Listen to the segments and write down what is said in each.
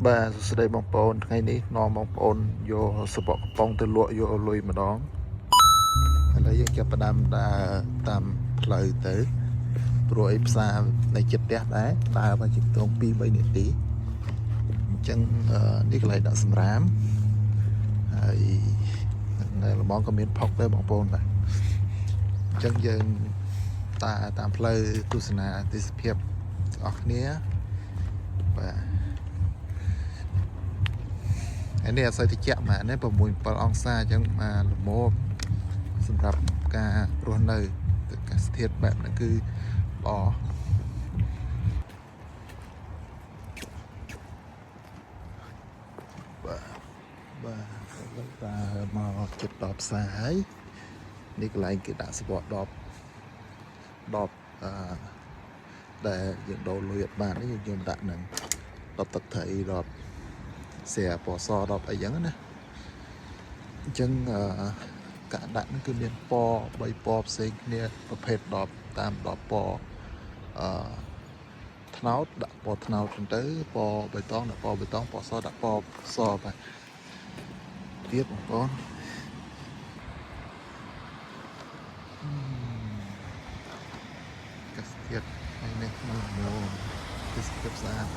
បាទសួស្តីបងប្អូនថ្ងៃនេះនាំបងប្អូនយកសបកកំប៉ុងទៅលក់យកលុយម្ដងឥឡូវយើងចាប់ផ្ដើមដើរតាមផ្លូវទៅព្រោះឯផ្សារនៅជិតផ្ទះដែរដើរមកជិតត្រង់2-3នាទីអញ្ចឹងនេះកន្លែងដាក់សម្រាមហើយនៅលំងក៏មានផុកដែរបងប្អូនបាទអញ្ចឹងយើងតាមផ្លូវទស្សនាទេសភាពអស់គ្នាបាទហើយនេះអត់សូវត្រជាក់ម៉ានេះ6-7 អង្សាអញ្ចឹងមកល្មមសម្រាប់ការរស់នៅទឹកអាកាសធាតុបែបហ្នឹងគឺល្អបាទតាមកជិតដល់ផ្សារហើយនេះកន្លែងគេដាក់សបកដបដែលយើងដូរលុយអត់បាននេះយើងដាក់នឹងដបទឹកត្រីដបសែពណ៌សដបអីចឹងណាអញ្ចឹងការដាក់ហ្នឹងគឺមានពណ៌3ពណ៌ផ្សេងគ្នាប្រភេទដបតាមដបពណ៌ត្នោតដាក់ពណ៌ត្នោតទៅពណ៌បៃតងដាក់ពណ៌បៃតងពណ៌សដាក់ពណ៌សបាទទៀតបងប្អូនកាសធាតុហើយនេះមកទេសភាពស្អាត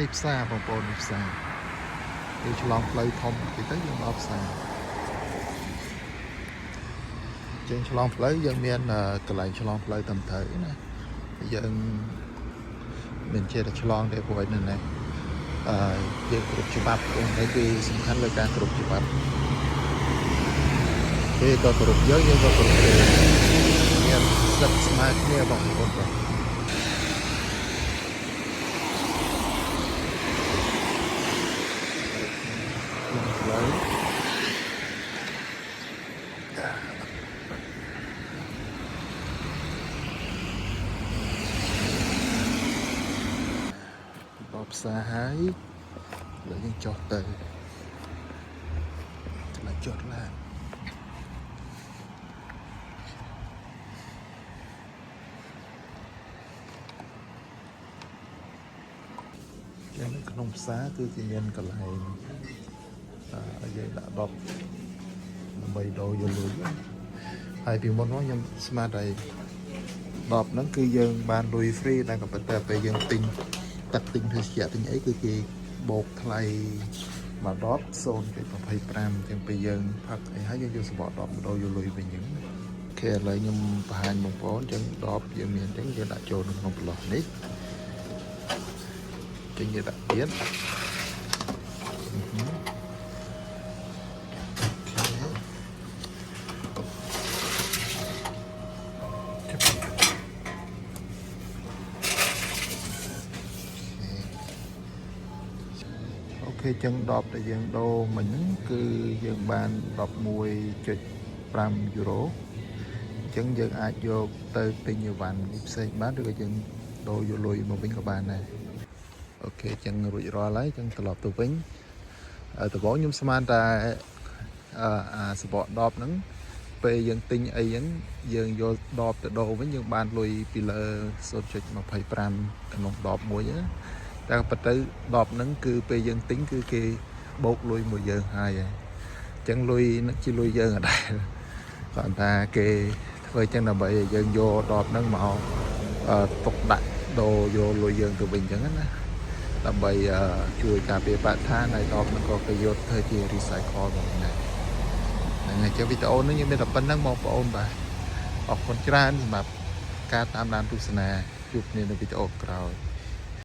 នេះផ្សារបងប្អូននេះផ្សារយើងឆ្លងផ្លូវធំតិចទៅយើងដល់ផ្សារយើងឆ្លងផ្លូវយើងមានកន្លែងឆ្លងផ្លូវតាមត្រូវណាយើងមិនចេះតែឆ្លងទេព្រោះឯនេះយើងគ្រប់ច្បាប់ហ្នឹងគឺសំខាន់លើការគ្រប់ច្បាប់គេក៏គ្រប់យើងក៏គ្រប់គេមានសិទ្ធិស្មើគ្នាបងប្អូនបាទផ្លូវដល់ផ្សារហើយឥឡូវយើងចុះទៅចុះឡើងនៅក្នុងផ្សារគឺជាមានកន្លែងយើងដាក់ដបដើម្បីដូរយកលុយហើយពីមុនមកខ្ញុំស្មានតែដបហ្នឹងគឺយើងបានលុយ free តែក៏ប៉ុន្តែពេលយើងទិញទឹកទិញភេសជ្ជៈទិញអីគឺគេបូកថ្លៃមួយដប 0.25 អញ្ចឹងពេលយើងផឹកអីហើយយើងយកសបកដបមកដូរយកលុយវិញអញ្ចឹងអូខេឥឡូវខ្ញុំបង្ហាញបងប្អូនអញ្ចឹងដបយើងមានអញ្ចឹងយើងដាក់ចូលក្នុងប្លោះនេះអញ្ចឹងយើងដាក់ទៀតអូខេចឹងដបដែលយើងដូរមិញហ្នឹងគឺយើងបាន11.5 យូរ៉ូអញ្ចឹងយើងអាចយកទៅទិញអីវ៉ាន់ផ្សេងបានឬក៏យើងដូរយកលុយមកវិញក៏បានដែរអូខេចឹងរួចរាល់ហើយចឹងត្រឡប់ទៅវិញដំបូងខ្ញុំស្មានតែសបកដបហ្នឹងពេលយើងទិញអីហ្នឹងយើងយកដបទៅដូរវិញយើងបានលុយពីលើ 0.25 ក្នុងដបមួយណាតែប៉ុន្តែដបហ្នឹងគឺពេលយើងទិញគឺគេបូកលុយមួយយើងហើយអញ្ចឹងលុយនឹងជាលុយយើងអត់ដែរគាត់ថាគេធ្វើអញ្ចឹងដើម្បីឲ្យយើងយកដបហ្នឹងមកទុកដាក់ដូរយកលុយយើងទៅវិញអញ្ចឹងណាដើម្បីជួយការពារបរិស្ថានហើយដបហ្នឹងក៏គេយកធ្វើជា recycle ផងដែរហ្នឹងហើយចឹងវីដេអូនេះខ្ញុំមានតែប៉ុណ្្នឹងបងប្អូនបាទអរគុណច្រើនសម្រាប់ការតាមដានទស្សនាជួបគ្នានៅវីដេអូក្រោយ